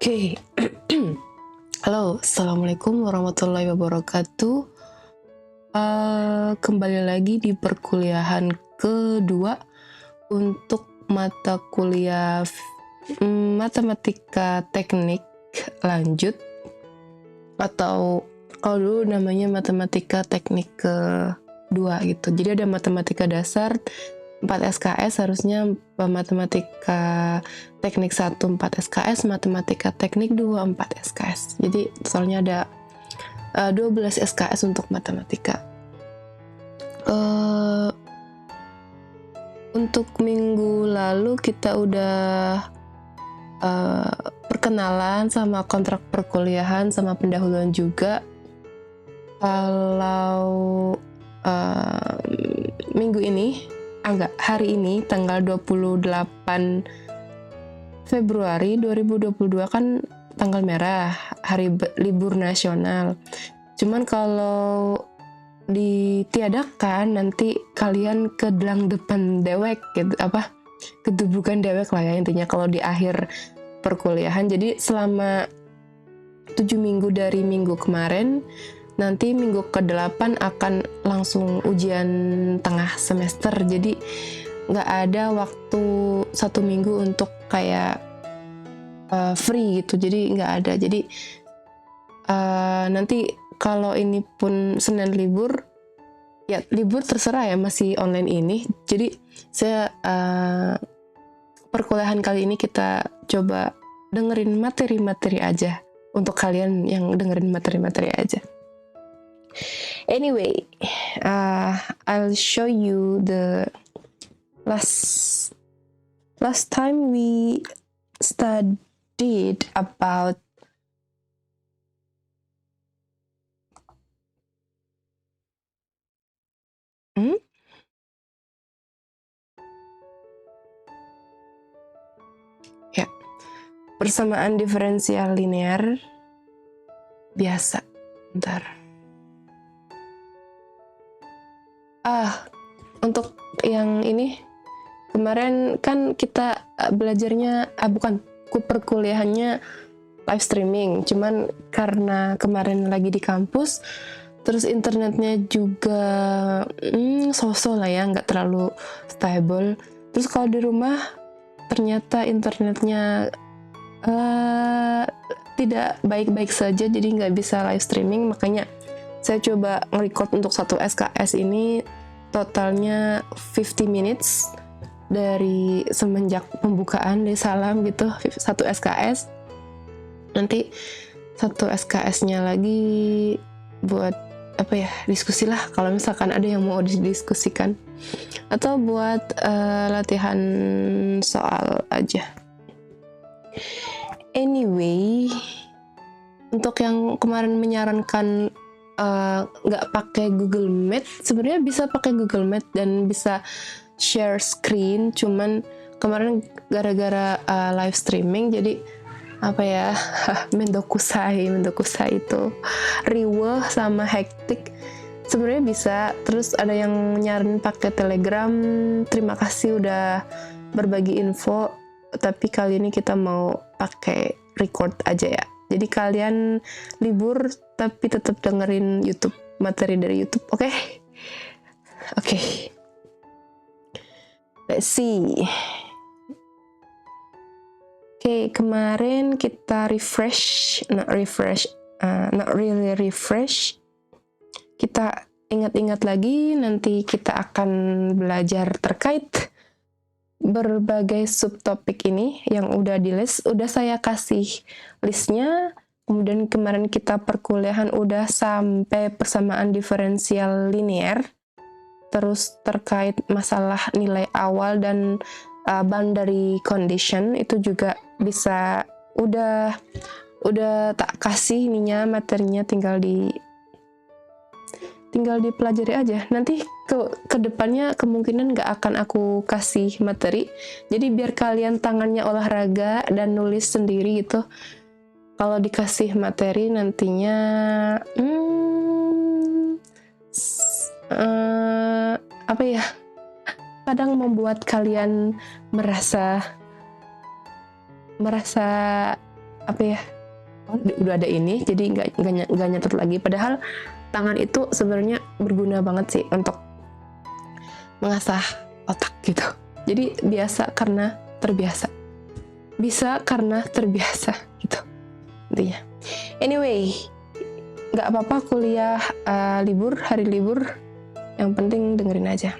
Oke, halo, assalamualaikum warahmatullahi wabarakatuh. Kembali lagi di perkuliahan kedua untuk mata kuliah matematika teknik lanjut, atau kalau dulu namanya matematika teknik kedua gitu. Jadi ada matematika dasar 4 SKS, harusnya matematika teknik 1 4 SKS, matematika teknik 2 4 SKS. Jadi totalnya ada 12 SKS untuk matematika. Untuk minggu lalu kita udah perkenalan sama kontrak perkuliahan sama pendahuluan juga. Kalau minggu ini hari ini tanggal 28 Februari 2022 kan tanggal merah, hari libur nasional. Cuman kalau ditiadakan nanti kalian ke delang depan dewek gitu, kedudukan dewek lah ya intinya kalau di akhir perkuliahan. Jadi selama 7 minggu dari minggu kemarin, nanti minggu ke-8 akan langsung ujian tengah semester. Jadi nggak ada waktu 1 minggu untuk kayak free gitu. Jadi nggak ada. Jadi nanti kalau ini pun Senin libur, ya libur terserah ya, masih online ini. Jadi saya perkuliahan kali ini kita coba dengerin materi-materi aja. Untuk kalian yang dengerin materi-materi aja. Anyway, I'll show you the last time we studied about persamaan diferensial linear biasa. Bentar. Untuk yang ini kemarin kan kita belajarnya perkuliahannya live streaming, cuman karena kemarin lagi di kampus, terus internetnya juga so-so lah ya, nggak terlalu stable. Terus kalau di rumah ternyata internetnya tidak baik-baik saja, jadi nggak bisa live streaming. Makanya saya coba nge-record untuk satu SKS ini, totalnya 50 minutes dari semenjak pembukaan dari salam gitu, satu SKS. Nanti satu SKS-nya lagi buat diskusi lah, kalau misalkan ada yang mau didiskusikan, atau buat latihan soal aja. Anyway, untuk yang kemarin menyarankan nggak pakai Google Meet, sebenarnya bisa pakai Google Meet dan bisa share screen. Cuman kemarin gara-gara live streaming, jadi mendokusai itu riweh sama hektik. Sebenarnya bisa. Terus ada yang nyaranin pakai Telegram. Terima kasih udah berbagi info. Tapi kali ini kita mau pakai record aja ya. Jadi kalian libur tapi tetap dengerin YouTube, materi dari YouTube, oke? Oke. Let's see. Oke, kemarin kita not really refresh. Kita ingat-ingat lagi, nanti kita akan belajar terkait berbagai subtopik ini yang udah di list. Udah saya kasih listnya. Kemudian kemarin kita perkuliahan udah sampai persamaan diferensial linear. Terus terkait masalah nilai awal dan boundary condition itu juga bisa udah tak kasih materinya, tinggal dipelajari aja. Nanti ke depannya kemungkinan nggak akan aku kasih materi, jadi biar kalian tangannya olahraga dan nulis sendiri gitu. Kalau dikasih materi nantinya kadang membuat kalian merasa apa ya, udah ada ini jadi nggak nyatet lagi, padahal tangan itu sebenarnya berguna banget sih untuk mengasah otak gitu. Jadi biasa karena terbiasa, bisa karena terbiasa gitu intinya. Anyway, nggak apa-apa kuliah libur, hari libur, yang penting dengerin aja.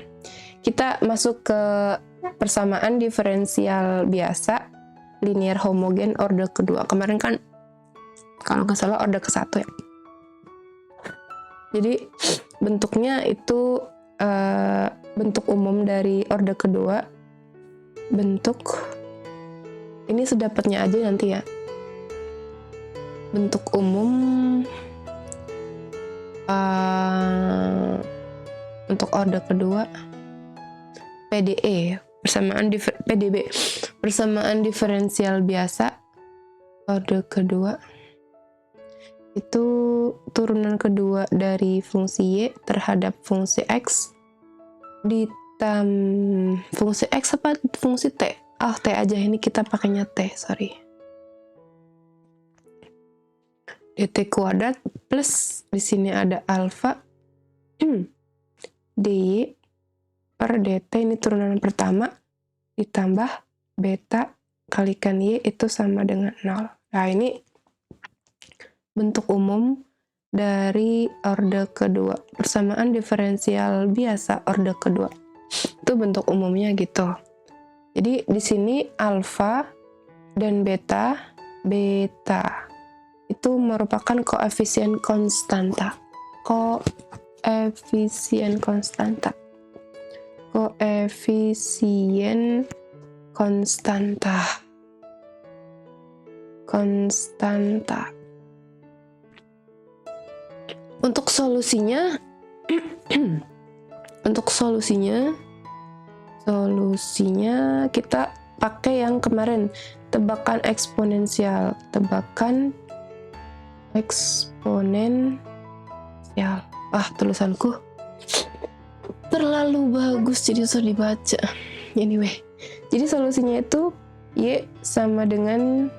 Kita masuk ke persamaan diferensial biasa linear homogen orde kedua. Kemarin kan kalau nggak salah orde ke-1 ya. Jadi bentuknya itu bentuk umum dari orde kedua, bentuk ini sedapatnya aja nanti ya. Bentuk umum untuk orde kedua PDE, PDB, persamaan diferensial biasa orde kedua itu turunan kedua dari fungsi Y terhadap fungsi X fungsi X apa fungsi T? T aja, ini kita pakainya T, sorry. dt kuadrat plus di sini ada alfa dy per dt, ini turunan pertama, ditambah beta kalikan y itu sama dengan 0. Nah, ini bentuk umum dari orde kedua, persamaan diferensial biasa orde kedua. Itu bentuk umumnya gitu. Jadi di sini alfa dan beta itu merupakan koefisien konstanta. Koefisien konstanta. Untuk solusinya kita pakai yang kemarin, tebakan eksponensial. Tulisanku terlalu bagus jadi susah dibaca. Anyway, jadi solusinya itu Y sama dengan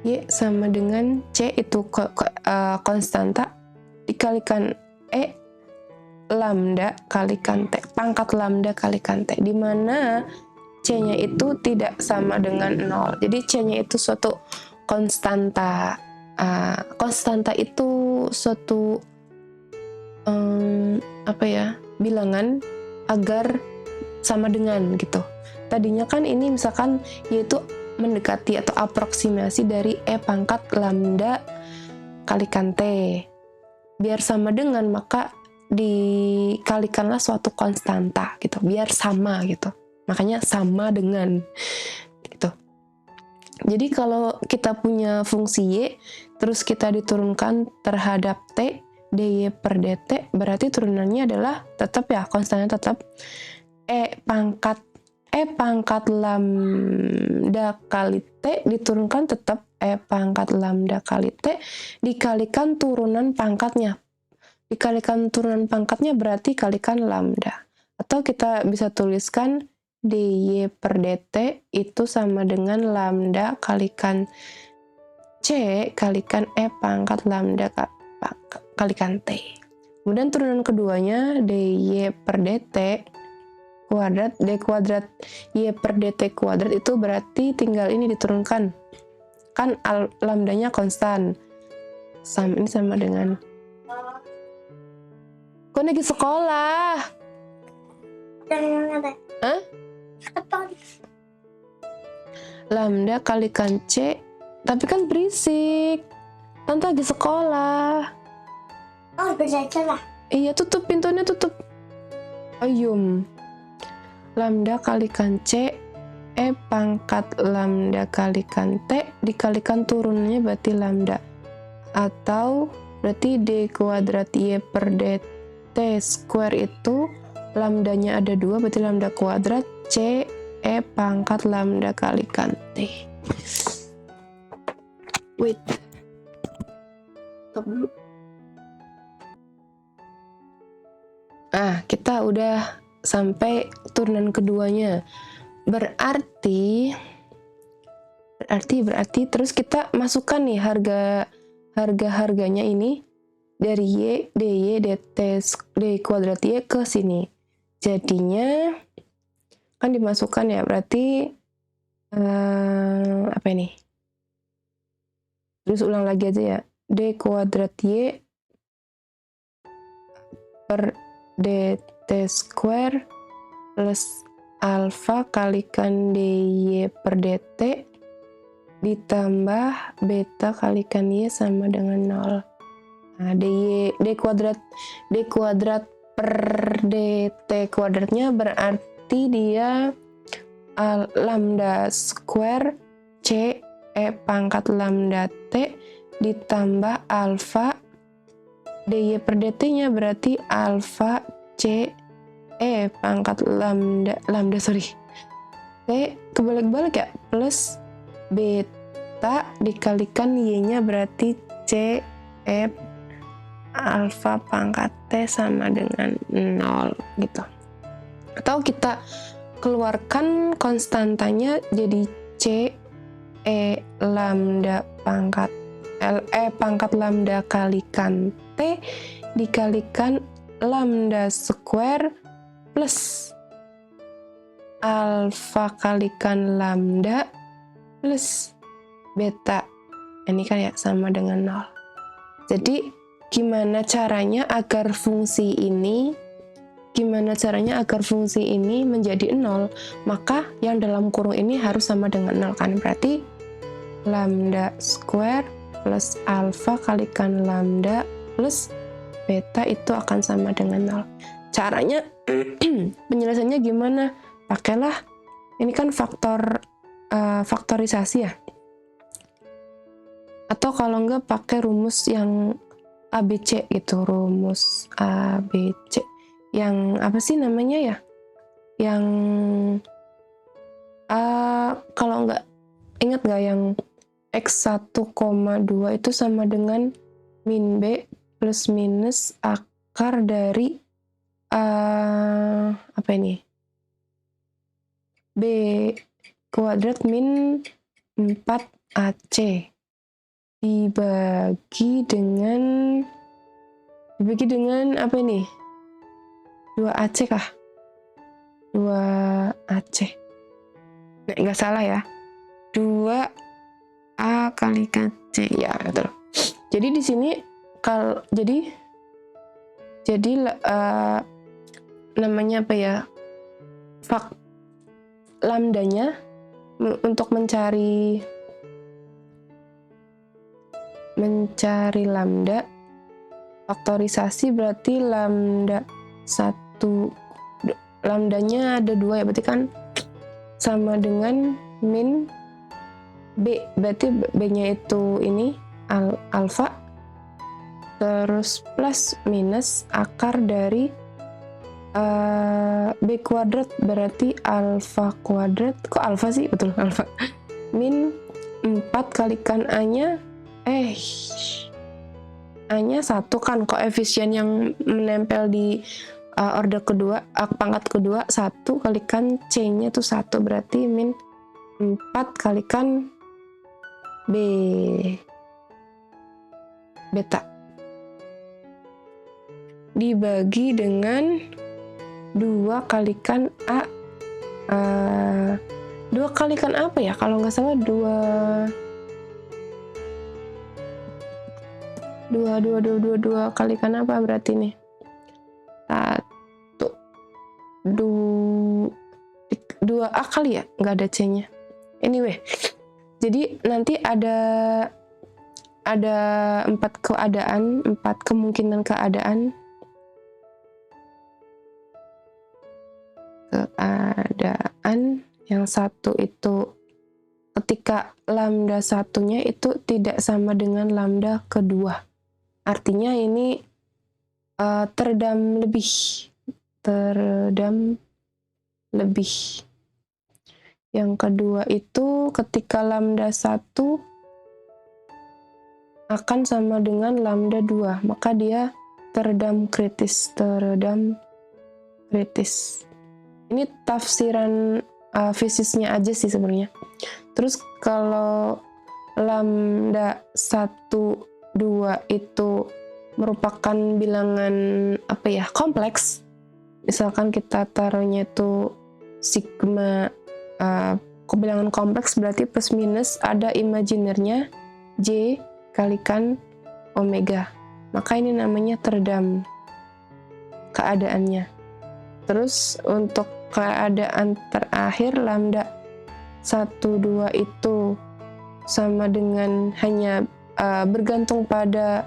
Y sama dengan C itu konstanta dikalikan E lambda kalikan T, pangkat lambda kalikan T, di mana C-nya itu tidak sama dengan 0. Jadi C-nya itu suatu konstanta. Konstanta itu suatu bilangan agar sama dengan gitu. Tadinya kan ini misalkan yaitu mendekati atau aproksimasi dari E pangkat lambda kalikan T. Biar sama dengan, maka dikalikanlah suatu konstanta gitu, biar sama gitu. Makanya sama dengan gitu. Jadi kalau kita punya fungsi Y, terus kita diturunkan terhadap T, dy per dt, berarti turunannya adalah tetap ya, konstannya tetap E pangkat lambda kali T diturunkan tetap E pangkat lambda kali T dikalikan turunan pangkatnya. Dikalikan turunan pangkatnya berarti kalikan lambda. Atau kita bisa tuliskan dy per dt itu sama dengan lambda kalikan C kalikan E pangkat lambda kalikan T. Kemudian turunan keduanya dy per dt kuadrat, d kuadrat y per dt kuadrat itu berarti tinggal ini diturunkan. Kan lambdanya konstan. Ini sama dengan, kok lagi sekolah? Hah? Lambda kalikan C, tapi kan berisik. Tante lagi sekolah. Oh, belajar lah. Iya, tutup pintunya, tutup. Ayum. Lambda kalikan C, E pangkat lambda kalikan T, dikalikan turunannya berarti lambda. Atau berarti D kuadrat Y per DT square itu lambdanya ada 2, berarti lambda kuadrat C E pangkat lambda kalikan T. Wait. Stop dulu. Kita udah sampai turunan keduanya. Berarti terus kita masukkan nih harganya ini dari Y, DY, D kuadrat Y ke sini. Jadinya kan dimasukkan ya, berarti apa ini? Terus ulang lagi aja ya. D kuadrat Y per dt square plus alfa kalikan dy per dt ditambah beta kalikan y sama dengan 0. Nah, d kuadrat per dt kuadratnya berarti dia lambda square c pangkat lambda t ditambah alfa dy per dt-nya berarti alfa c pangkat lambda t kebalik-balik ya, plus beta dikalikan y-nya berarti c alfa pangkat t sama dengan 0 gitu. Atau kita keluarkan konstantanya jadi c lambda pangkat pangkat lambda kalikan t dikalikan lambda square plus alfa kalikan lambda plus beta. Ini kan ya sama dengan 0. Jadi gimana caranya agar fungsi ini menjadi 0? Maka yang dalam kurung ini harus sama dengan 0 kan? Berarti lambda square plus alfa kalikan lambda plus beta itu akan sama dengan 0. Caranya penyelesaiannya gimana? Pakailah ini kan faktorisasi ya. Atau kalau enggak pakai rumus yang ABC gitu, rumus ABC. Yang apa sih namanya ya? Yang kalau enggak ingat nggak yang X1,2 itu sama dengan min B plus minus akar dari apa ini? B kuadrat min 4AC dibagi dengan apa ini? 2AC kah? 2AC. Nah, nggak salah ya. 2A kalikan C. Ya, betul. Jadi di sini jadi namanya apa ya? Lambdanya untuk mencari lambda faktorisasi berarti lambdanya ada 2 ya, berarti kan sama dengan min B, berarti B-nya itu ini alfa terus plus minus akar dari B kuadrat berarti alfa kuadrat, kok alfa sih? Betul, alfa min 4 kalikan A-nya A-nya 1 kan, koefisien yang menempel di order kedua, pangkat kedua 1 kalikan C-nya tuh 1, berarti min 4 kalikan beta dibagi dengan 2 kalikan A. 2 kalikan apa ya? Kalau nggak salah 2 kalikan apa berarti nih? 2A kali ya? Nggak ada C-nya. Anyway, jadi nanti ada 4 kemungkinan keadaan yang satu itu ketika lambda satunya itu tidak sama dengan lambda kedua, artinya ini teredam lebih. Yang kedua itu ketika lambda 1 akan sama dengan lambda 2, maka dia teredam kritis. Ini tafsiran fisiknya aja sih sebenarnya. Terus kalau lambda 1, 2 itu merupakan bilangan kompleks. Misalkan kita taruhnya itu sigma bilangan kompleks, berarti plus minus ada imajinernya J kalikan omega. Maka ini namanya teredam keadaannya. Terus untuk keadaan terakhir lambda 1, 2 itu sama dengan hanya bergantung pada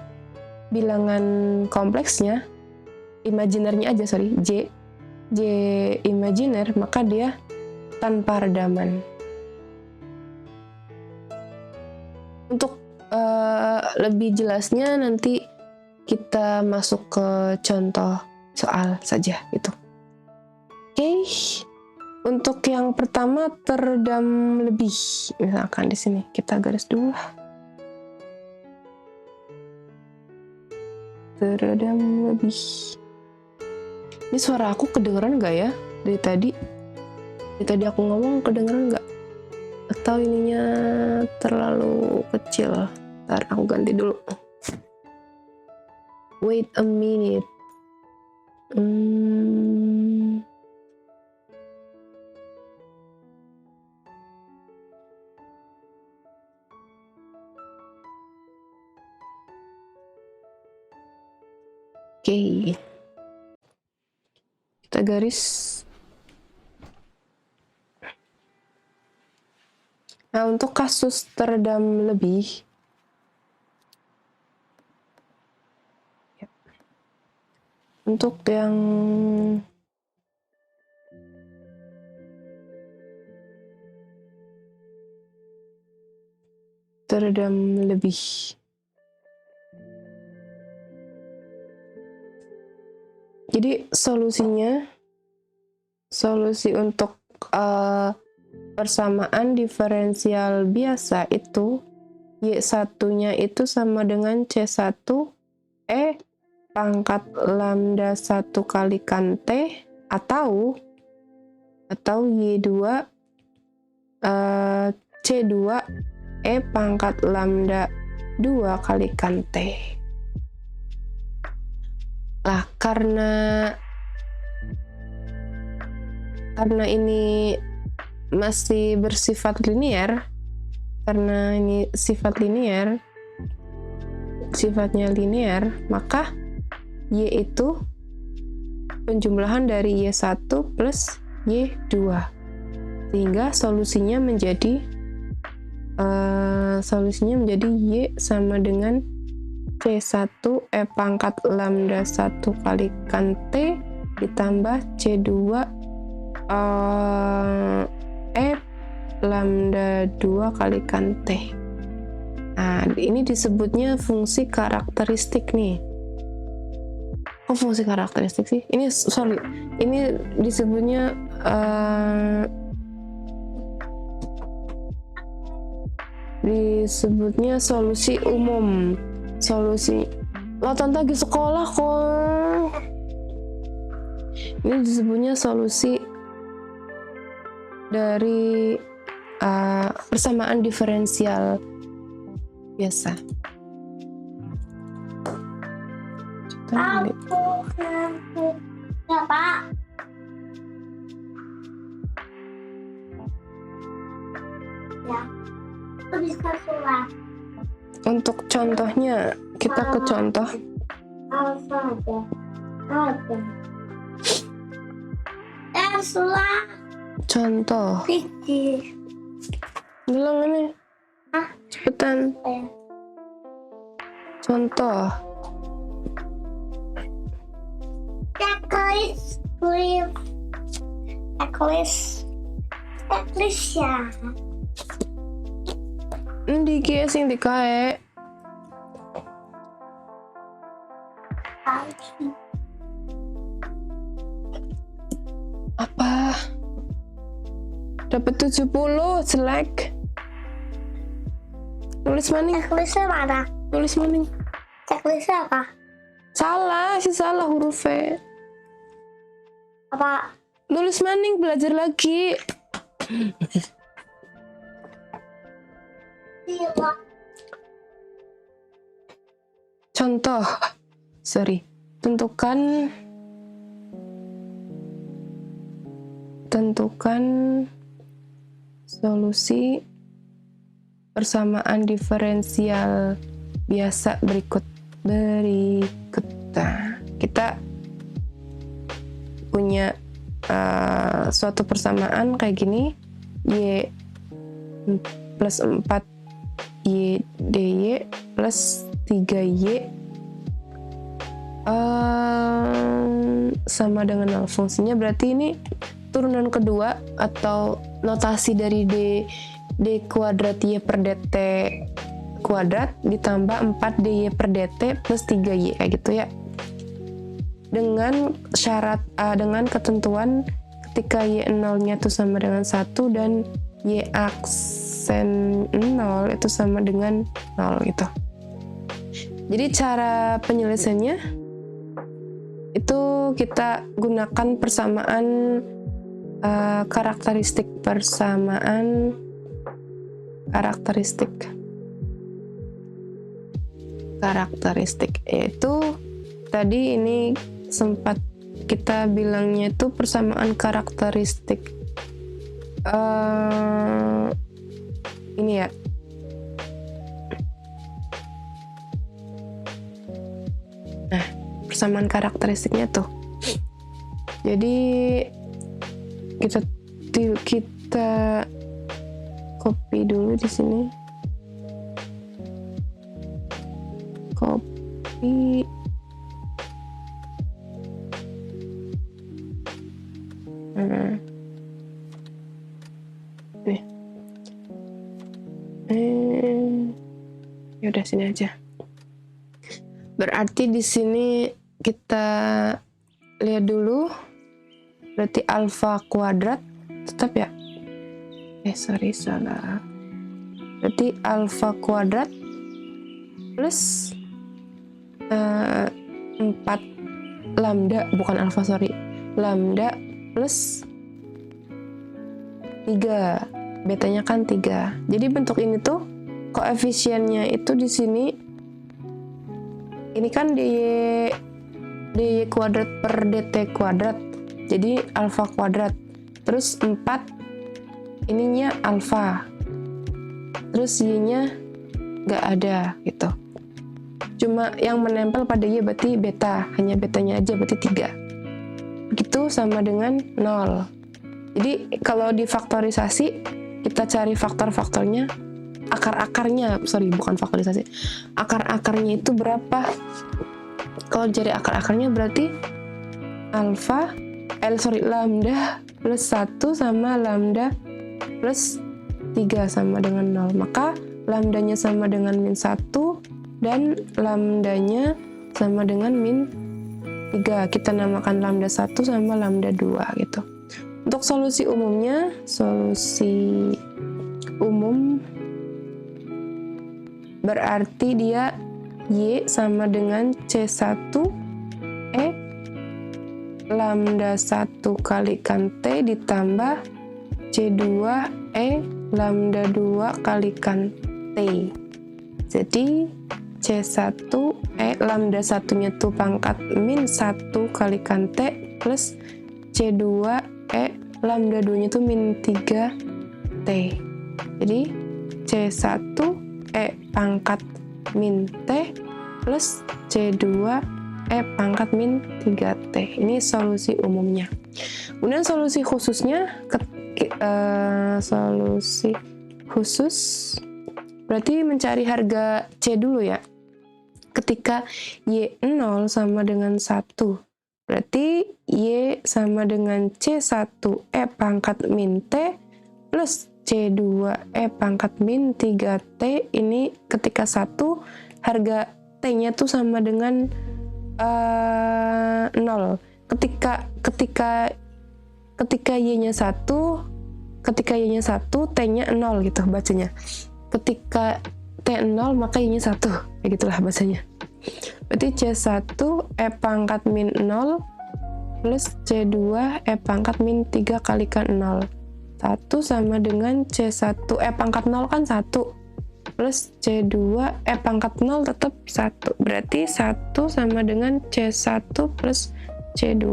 bilangan kompleksnya, imajinernya aja, J imajiner, maka dia tanpa redaman. Untuk lebih jelasnya nanti kita masuk ke contoh soal saja itu. Oke. Untuk yang pertama teredam lebih, misalkan di sini kita garis dulu. Teredam lebih. Ini suara aku kedengeran nggak ya dari tadi? Dari tadi aku ngomong kedengeran nggak? Atau ininya terlalu kecil? Ntar aku ganti dulu. Wait a minute. Oke. Kita garis. Nah, untuk kasus teredam lebih, untuk yang teredam lebih, jadi solusi untuk persamaan diferensial biasa itu Y1-nya itu sama dengan C1 E pangkat lambda 1 kalikan T atau Y2 C2 E pangkat lambda 2 kalikan T. Lah, karena ini masih bersifat linear, sifatnya linear, maka Y itu penjumlahan dari Y1 plus Y2, sehingga solusinya menjadi Y sama dengan C1 E pangkat lambda 1 kalikan T ditambah C2 E lambda 2 kalikan T. Nah, ini disebutnya fungsi karakteristik nih. Kok fungsi karakteristik sih? Ini disebutnya solusi umum. Lo tante lagi sekolah kok. Ini disebutnya solusi dari persamaan diferensial biasa. Ya, Pak. Ya. Itu bisa sulap. Untuk contohnya, kita ke contoh. Sulap. Contoh. Pikir. Bilang ini. Cepetan. Contoh. Checklist ya. Di sing dikae. Apa? Dapat 70, selek. Tulis maning. Checklistnya mana? Tulis maning. Checklistnya apa? Salah hurufnya. Apa? Tulis maning, belajar lagi. Iya. Contoh, tentukan solusi persamaan diferensial biasa berikut. Nah, kita punya suatu persamaan kayak gini, y plus 4y dy plus 3y sama dengan 0. Fungsinya berarti ini turunan kedua atau notasi dari d kuadrat y per dt kuadrat ditambah 4dy per dt plus 3y kayak gitu ya. Dengan syarat dengan ketentuan ketika y0 nya itu sama dengan 1 dan y aksen 0 itu sama dengan 0 gitu. Jadi cara penyelesaiannya itu kita gunakan persamaan karakteristik yaitu tadi ini sempat kita bilangnya itu persamaan karakteristik ini ya, nah persamaan karakteristiknya tuh, jadi kita copy dulu di sini, copy nih. Yaudah sini aja. Berarti di sini kita lihat dulu. Berarti alfa kuadrat tetap ya. Salah. Berarti alfa kuadrat plus 4 lambda, bukan alfa, lambda plus 3, betanya kan 3. Jadi bentuk ini tuh koefisiennya itu di sini, ini kan dy kuadrat per dt kuadrat, jadi alfa kuadrat, terus 4 ininya alfa, terus y-nya nggak ada gitu, cuma yang menempel pada y berarti beta, hanya betanya aja berarti 3, begitu sama dengan 0. Jadi kalau difaktorisasi kita cari faktor-faktornya, akar-akarnya itu berapa. Kalau cari akar-akarnya berarti lambda plus 1 sama lambda plus 3 sama dengan 0. Maka lambdanya sama dengan min 1 dan lambdanya sama dengan min 3. Kita namakan lambda 1 sama lambda 2 gitu. Untuk solusi umumnya, solusi umum berarti dia y sama dengan C1 lambda 1 kalikan T ditambah C2 lambda 2 kalikan T. Jadi C1 lambda 1-nya tuh pangkat min 1 kalikan T plus C2 lambda 2-nya tuh min 3T. Jadi C1 pangkat min T plus C2 pangkat min 3T. Ini solusi umumnya. Kemudian solusi khususnya, solusi khusus berarti mencari harga C dulu ya. Ketika Y0 sama dengan 1, berarti Y sama dengan C1 pangkat min T plus C2 pangkat min 3T. Ini ketika 1, harga T-nya tuh sama dengan 0. Ketika Y-nya 1, T-nya 0 gitu bacanya. Ketika T 0 maka Y-nya 1. Kayak gitulah bacanya. Berarti C1 pangkat min 0 plus C2 pangkat min 3 kalikan 0. 1 sama dengan C1 pangkat 0 kan 1 plus C2 pangkat 0 tetap 1. Berarti 1 sama dengan C1 plus C2.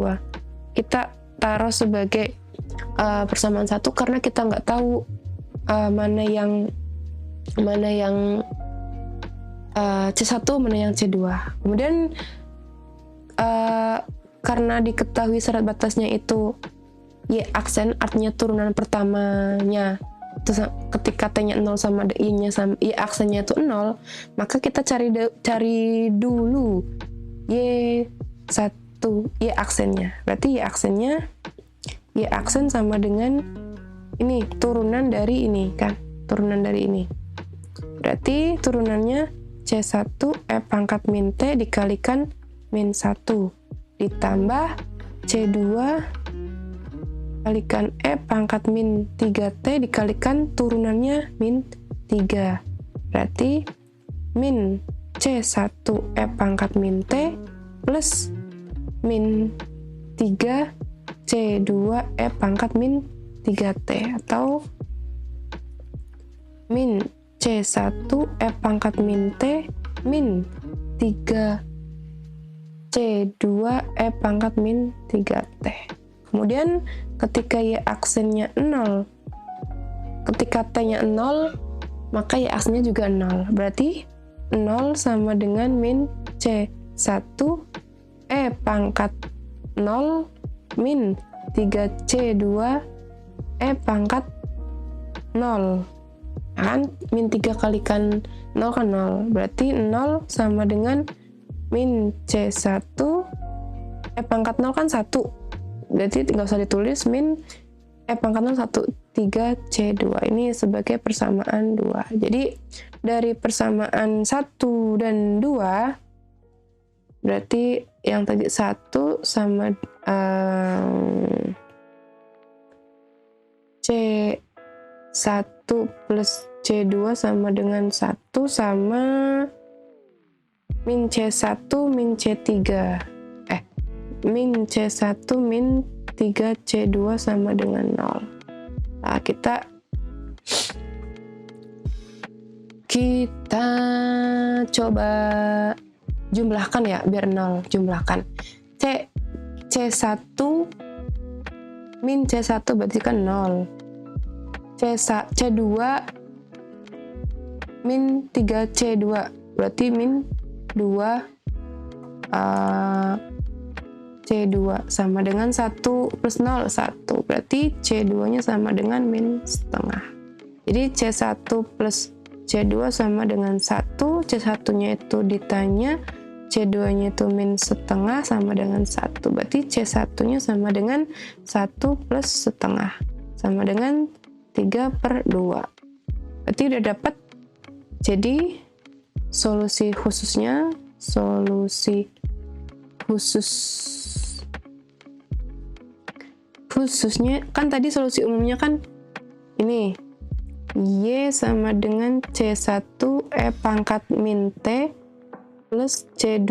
Kita taruh sebagai persamaan 1 karena kita nggak tahu mana yang C1, mana yang C2. Kemudian karena diketahui syarat batasnya itu Y aksen, artinya turunan pertamanya terus ketika T-nya 0 sama I-nya sama Y aksennya itu 0, maka kita cari dulu Y1 Y aksennya. Berarti Y aksen sama dengan ini turunan dari ini kan, turunan dari ini. Berarti turunannya C1 pangkat min T dikalikan min 1 ditambah C2 kalikan pangkat min 3T dikalikan turunannya min 3. Berarti min C1 pangkat min T plus min 3 C2 pangkat min 3T atau min C1 pangkat min T min 3 C2 pangkat min 3T. Kemudian ketika Y aksennya 0, ketika T-nya 0, maka Y aksennya juga 0. Berarti 0 sama dengan min C1 pangkat 0 min 3C2 pangkat 0. Kan min 3 kalikan 0 kan 0. Berarti 0 sama dengan min C1 pangkat 0 kan 1. Berarti nggak usah ditulis min pangkat 0 1 3C2. Ini sebagai persamaan 2. Jadi dari persamaan 1 dan 2 berarti yang tadi 1 sama C1 plus C2 sama dengan 1 sama min C1 min C3 min C1 min 3C2 sama dengan 0. Nah, kita coba jumlahkan ya biar 0. Jumlahkan C1 min C1 berarti kan 0. C2 min 3C2 berarti min 2 C2 sama dengan 1 plus 0 1. Berarti C2 nya sama dengan min setengah. Jadi C1 plus C2 sama dengan 1. C1 nya itu ditanya, C2 nya itu min setengah sama dengan 1. Berarti C1 nya sama dengan 1 plus setengah sama dengan 3/2. Berarti udah dapat. Jadi solusi khususnya khususnya kan tadi solusi umumnya kan ini Y sama dengan C1 pangkat min T plus C2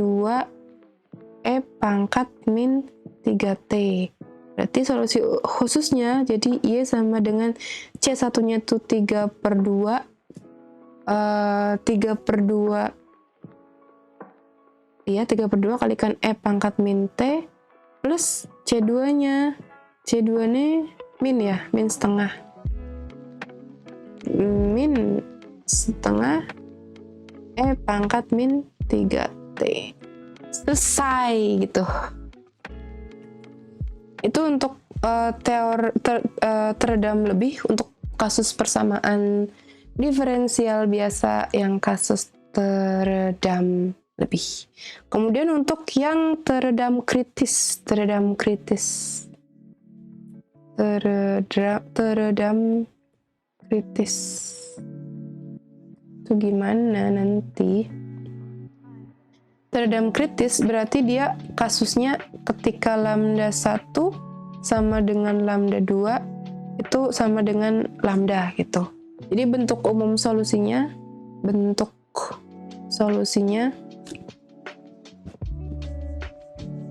pangkat min 3T. Berarti solusi khususnya jadi Y sama dengan C1 nya itu 3/2 kalikan pangkat min T plus C2 nya min ya, min setengah pangkat min 3T. Selesai gitu. Itu untuk teredam lebih untuk kasus persamaan diferensial biasa yang kasus teredam lebih. Kemudian untuk yang teredam kritis itu gimana nanti? Teredam kritis berarti dia kasusnya ketika lambda 1 sama dengan lambda 2 itu sama dengan lambda gitu. Jadi bentuk umum solusinya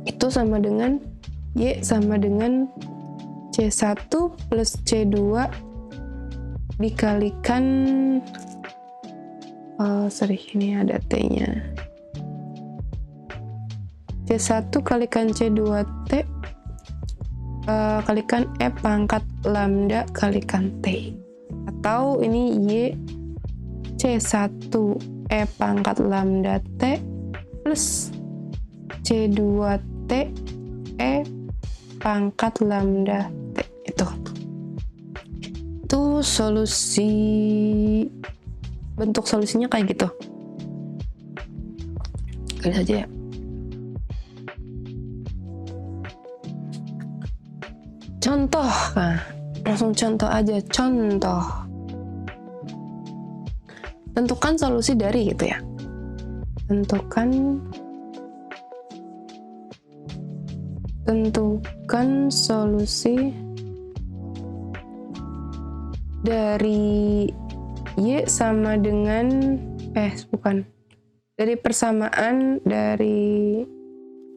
itu sama dengan Y sama dengan C1 plus C2 dikalikan ini ada T-nya. C1 kalikan C2T kalikan E pangkat lambda kalikan T. Atau ini Y C1 E pangkat lambda T plus C2T E pangkat lambda T. Itu solusi, bentuk solusinya kayak gitu. Kali saja ya. Contoh, nah, langsung contoh aja. Contoh, tentukan solusi dari gitu ya. Tentukan solusi dari Y sama dengan dari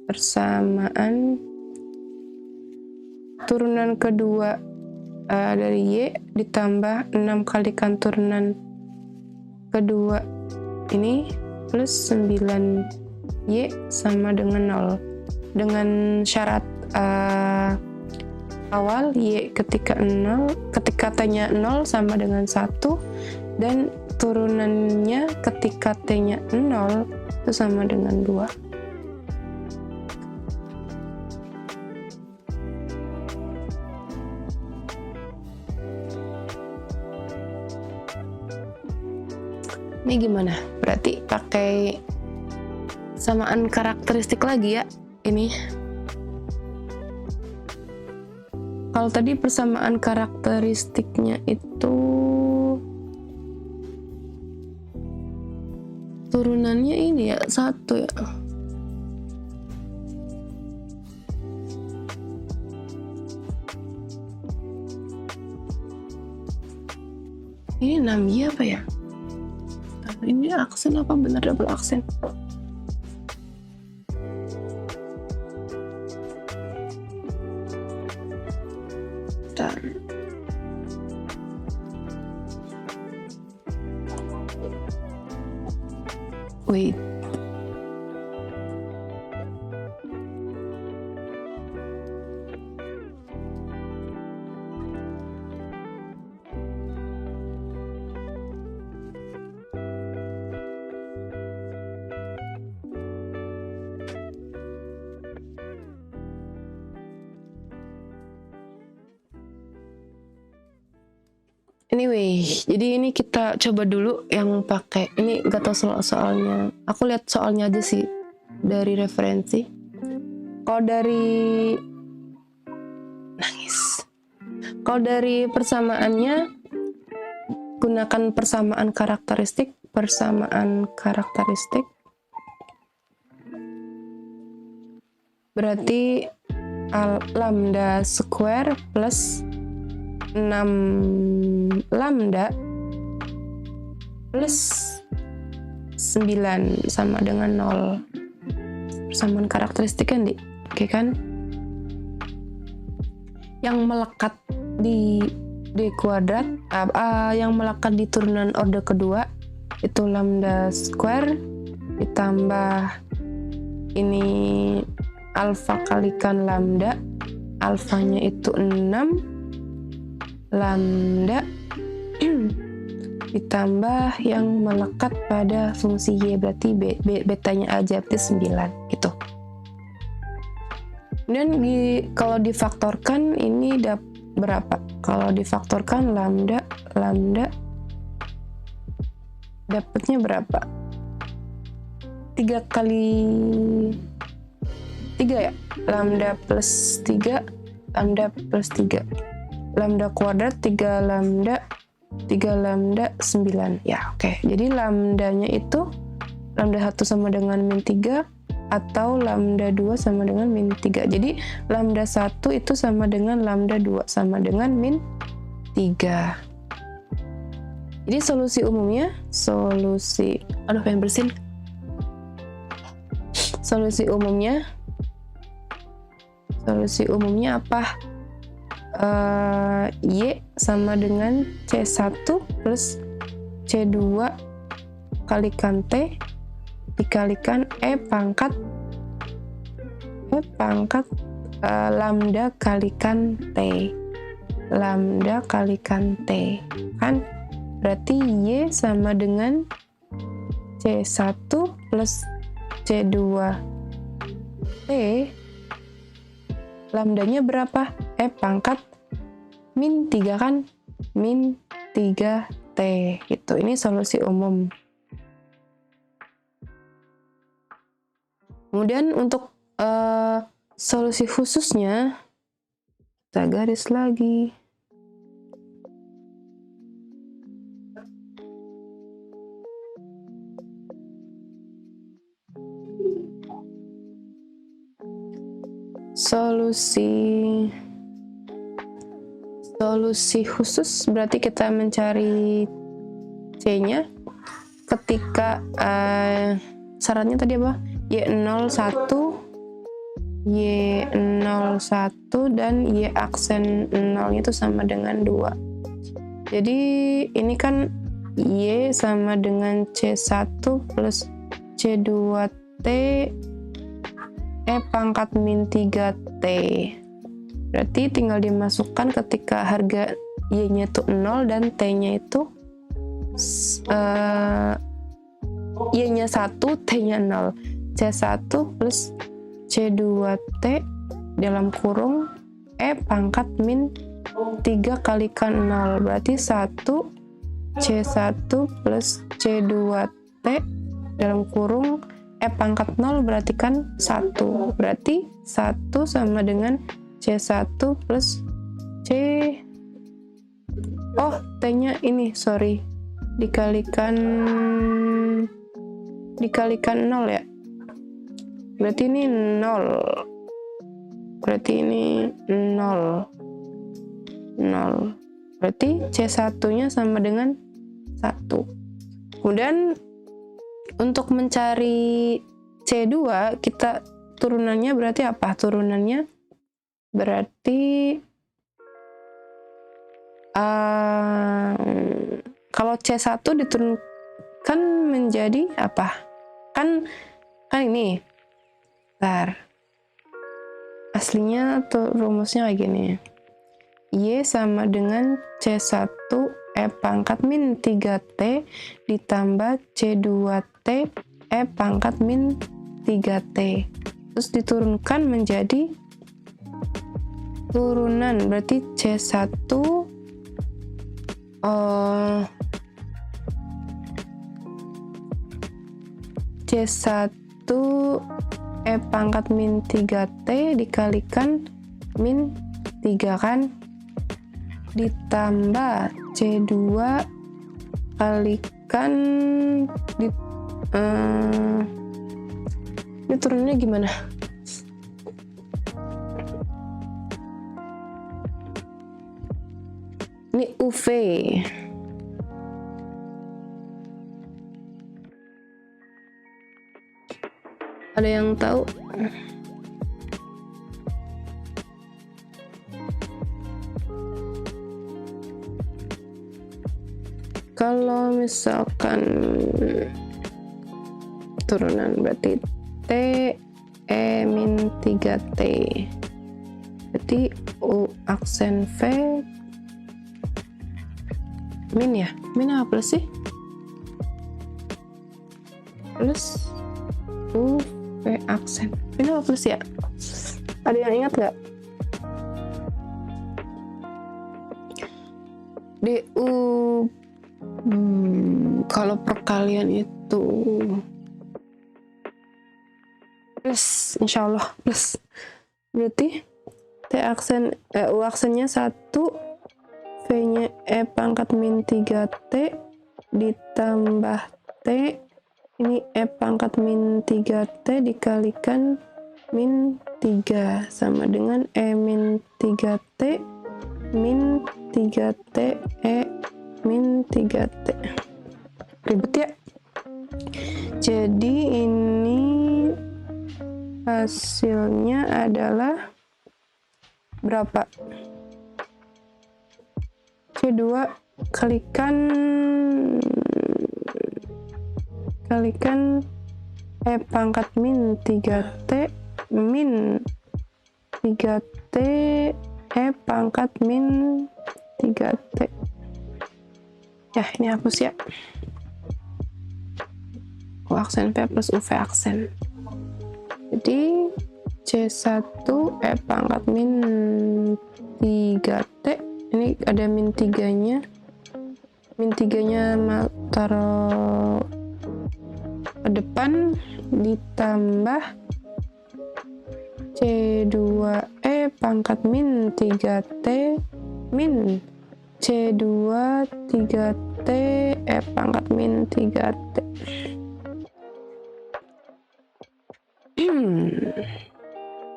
persamaan turunan kedua dari Y ditambah 6 kalikan turunan kedua ini plus 9Y sama dengan 0 dengan syarat awal Y ketika T-nya 0 sama dengan 1 dan turunannya ketika T-nya 0 itu sama dengan 2. Ini gimana? Berarti pakai samaan karakteristik lagi ya ini. Kalau tadi persamaan karakteristiknya itu turunannya ini ya 1 ya. Ini 6Y apa ya? Ini aksen apa benar double aksen? Bentar. Wait. Anyway, jadi ini kita coba dulu yang pakai ini, gak tau soalnya. Aku lihat soalnya aja sih dari referensi. Kalau dari persamaannya gunakan persamaan karakteristik. Berarti lambda square plus 6 lambda plus 9 sama dengan 0. Persamaan karakteristik kan, Dik? Oke kan? Yang melekat di D kuadrat, yang melekat di turunan orde kedua itu lambda square ditambah ini alfa kalikan lambda, alfanya itu 6 lambda ditambah yang melekat pada fungsi Y, berarti betanya aja berarti 9 gitu. Dan kalau difaktorkan ini berapa? Kalau difaktorkan lambda dapatnya berapa? 3 kali 3 ya? Lambda plus 3 lambda kuadrat 3 lambda 9 ya. Oke. Jadi lambdanya itu lambda 1 sama dengan min 3 atau lambda 2 sama dengan min 3. Jadi lambda 1 itu sama dengan lambda 2 sama dengan min 3. Jadi solusi umumnya pengen bersin. Solusi umumnya apa? Y sama dengan C1 plus C2 kalikan T dikalikan E pangkat lambda kalikan T. Lambda kalikan T. Kan? Berarti Y sama dengan C1 plus C2 T. Lambdanya berapa? E pangkat min 3 kan? Min 3T gitu. Ini solusi umum. Kemudian untuk solusi khususnya kita garis lagi. Solusi khusus berarti kita mencari C-nya ketika syaratnya tadi apa? Y01 dan Y aksen 0 itu sama dengan 2. Jadi ini kan Y sama dengan C1 plus C2T E pangkat min 3T. Berarti tinggal dimasukkan ketika harga Y-nya itu 0 dan T-nya itu Y-nya 1, T-nya 0. C1 plus C2T dalam kurung E pangkat min 3 kalikan 0. Berarti 1 C1 plus C2T dalam kurung E pangkat 0 berarti kan 1. Berarti 1 sama dengan C1 plus C. Oh, T-nya ini, sorry. Dikalikan 0 ya. Berarti ini 0. Berarti ini 0. Berarti C1-nya sama dengan 1. Kemudian untuk mencari C2 kita turunannya berarti apa? Turunannya berarti kalau C1 diturunkan menjadi apa? Kan ini. Bentar. Aslinya tuh rumusnya kayak gini. Y sama dengan C1 E pangkat min 3T ditambah C2T E pangkat min 3T. Terus diturunkan menjadi turunan. Berarti C1 E pangkat min 3T dikalikan min 3 kan, ditambah C2 kalikan ini turunnya gimana? Ini UV. Ada yang tahu? Kalau misalkan turunan berarti T E min 3T. Berarti U aksen V min ya? Min apa plus sih? Plus U V aksen. Min apa plus ya? Ada yang ingat nggak? DU kalau perkalian itu plus, insya Allah plus. Berarti T aksen U aksennya 1, V nya E pangkat min 3T ditambah T, ini E pangkat min 3T dikalikan min 3 sama dengan E min 3T min 3T E min 3T. Ribet ya. Jadi ini hasilnya adalah berapa? C2 kalikan E pangkat min 3T min 3T E pangkat min 3T. Ya, ini hapus ya. U aksen P plus UV aksen. Jadi C1 E pangkat min 3T. Ini ada min 3-nya. Min 3-nya taruh ke depan, ditambah C2E pangkat min 3T min C2 3T E pangkat min 3T.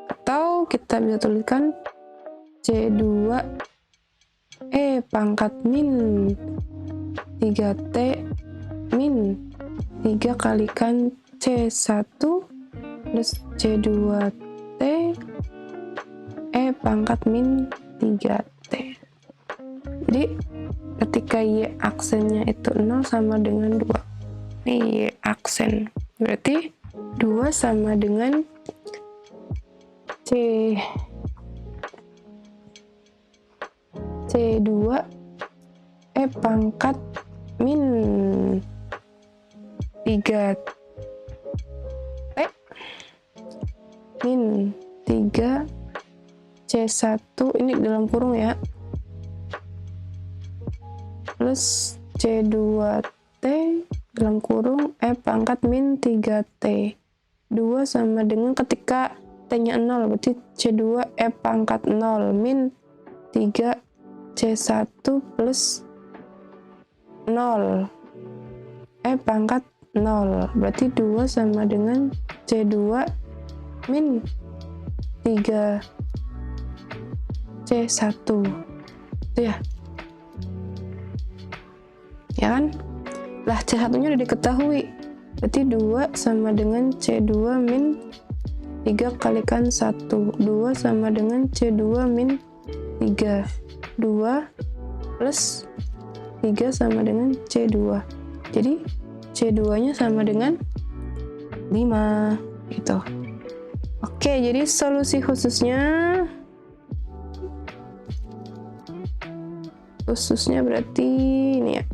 Atau kita bisa tuliskan C2 E pangkat min 3T min 3 kalikan C1 plus C2T E pangkat min 3T. Jadi ketika Y aksennya itu 0 sama dengan 2. Ini Y aksen. Berarti 2 sama dengan C2 E pangkat min 3T min 3 C1 ini dalam kurung ya, plus C2T dalam kurung E pangkat min 3T. 2 sama dengan ketika T-nya 0, berarti C2 E pangkat 0 min 3 C1 plus 0 E pangkat 0, berarti 2 sama dengan C2 min 3 C1 itu ya kan. Lah C1 nya udah diketahui, berarti 2 sama dengan C2 min 3 kalikan 1. 2 sama dengan C2 min 3. 2 plus 3 sama dengan C2. Jadi C2 nya sama dengan 5 gitu. Oke, jadi solusi khususnya berarti ini ya,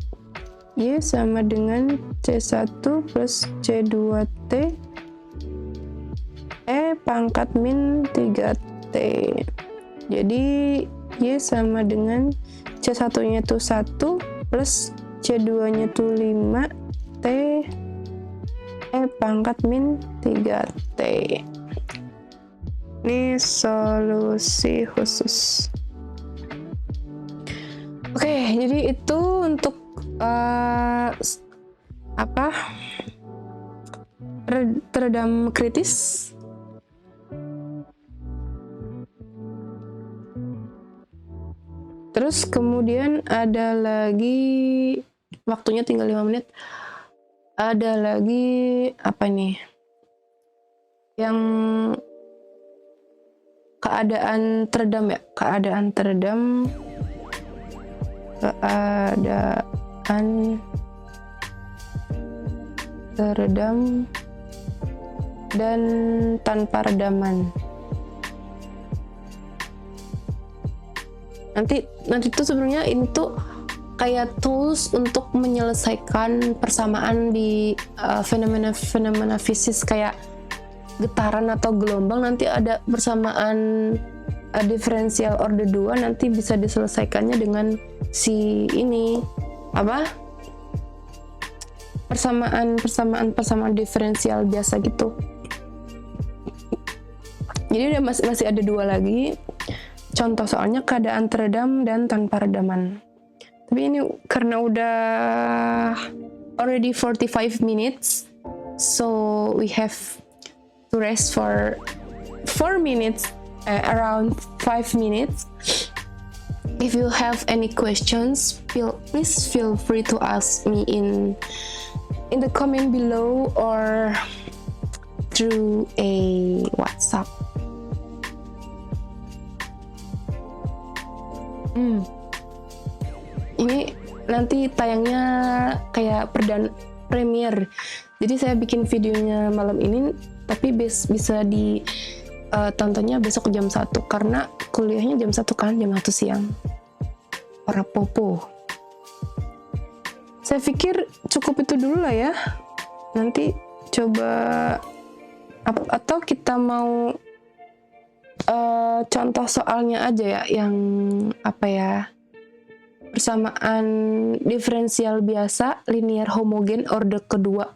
Y sama dengan C1 plus C2T E pangkat min 3T. Jadi Y sama dengan C1 nya itu 1 plus C2 nya itu 5 T E pangkat min 3T. Ini solusi khusus. Oke, jadi itu untuk peredam kritis. Terus kemudian ada lagi, waktunya tinggal 5 menit. Ada lagi apa nih? Yang keadaan teredam ya, keadaan teredam dan tanpa redaman. Nanti itu sebenarnya ini tuh kayak tools untuk menyelesaikan persamaan di fenomena fisik kayak getaran atau gelombang. Nanti ada persamaan diferensial order 2, nanti bisa diselesaikannya dengan si ini persamaan diferensial biasa gitu. Jadi masih ada 2 lagi contoh soalnya, keadaan teredam dan tanpa redaman. Tapi ini karena udah already 45 minutes, so we have to rest for 4 minutes, around 5 minutes. If you have any questions, please feel free to ask me in the comment below or through a WhatsApp. Ini nanti tayangnya kayak premier. Jadi saya bikin videonya malam ini, tapi bisa tontonnya besok jam 1 karena kuliahnya jam 1 kan, jam 1 siang. Ora popo. Saya pikir cukup itu dulu lah ya. Nanti coba atau kita mau contoh soalnya aja ya, yang apa ya, persamaan diferensial biasa, linear homogen orde kedua.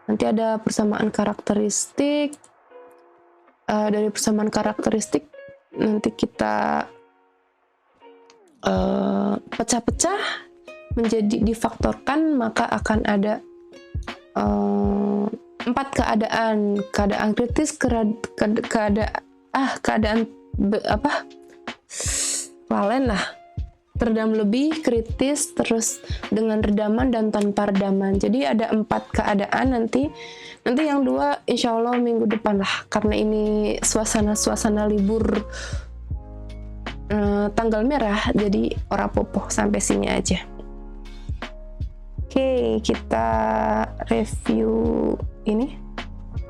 Nanti ada persamaan karakteristik. Dari persamaan karakteristik nanti kita pecah-pecah menjadi difaktorkan, maka akan ada 4 keadaan kritis, valen lah, teredam lebih, kritis, terus dengan redaman dan tanpa redaman. Jadi ada 4 keadaan. Nanti yang 2 insya Allah minggu depan lah, karena ini suasana libur tanggal merah, jadi ora popo, sampai sini aja. Oke, kita review ini.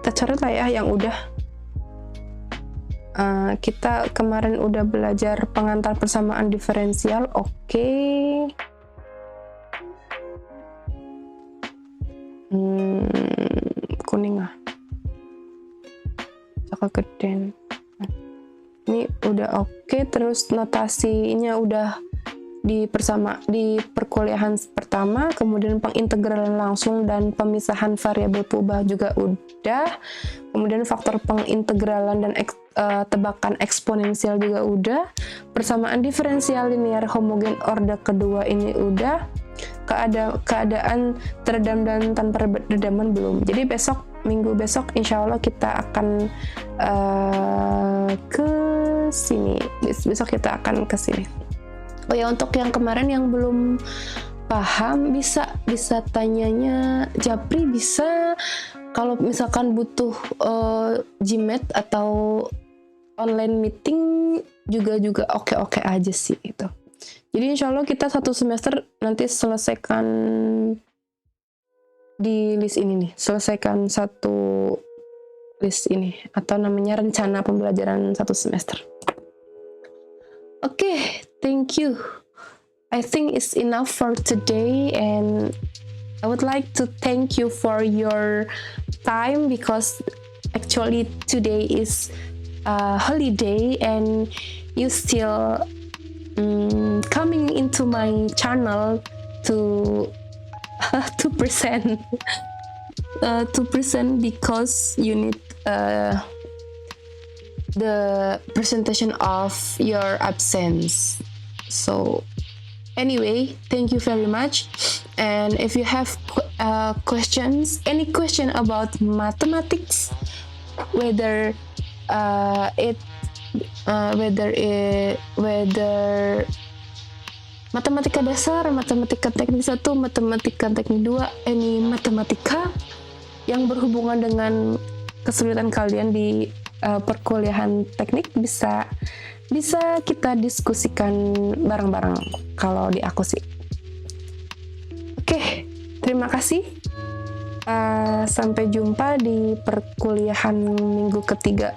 Kita coret lah ya yang udah. Kita kemarin udah belajar pengantar persamaan diferensial. Oke. Kuning lah. Cakap geden. Ini udah oke. Terus notasinya udah di perkuliahan pertama, kemudian pengintegralan langsung dan pemisahan variabel perubahan juga udah, kemudian faktor pengintegralan dan tebakan eksponensial juga udah, persamaan diferensial linear homogen orde kedua ini udah, keadaan teredam dan tanpa redaman belum. Jadi minggu besok insya Allah kita akan ke sini. Besok kita akan ke sini. Oh ya, untuk yang kemarin yang belum paham bisa tanyanya Japri, bisa kalau misalkan butuh Gmat atau online meeting juga oke aja sih itu. Jadi insya Allah kita 1 semester nanti selesaikan di list ini nih, selesaikan 1 list ini, atau namanya rencana pembelajaran 1 semester. Okay, thank you. I think it's enough for today, and I would like to thank you for your time, because actually today is a holiday and you still coming into my channel to present because you need the presentation of your absence. So anyway, thank you very much. And if you have any question about mathematics, whether matematika dasar, matematika teknik 1, matematika teknik 2, any matematika yang berhubungan dengan kesulitan kalian di perkuliahan teknik, bisa kita diskusikan bareng-bareng kalau di aku sih. Oke, terima kasih. Sampai jumpa di perkuliahan minggu ketiga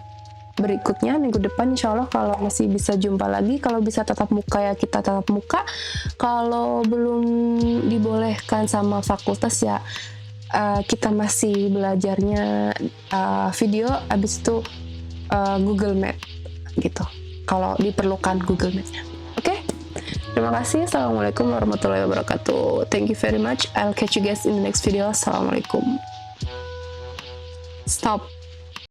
berikutnya, minggu depan insya Allah. Kalau masih bisa jumpa lagi, kalau bisa tatap muka ya kita tatap muka. Kalau belum dibolehkan sama fakultas ya kita masih belajarnya video, abis itu Google Meet gitu, kalau diperlukan Google Meet-nya. Oke? Terima kasih. Assalamualaikum warahmatullahi wabarakatuh. Thank you very much. I'll catch you guys in the next video. Assalamualaikum. Stop.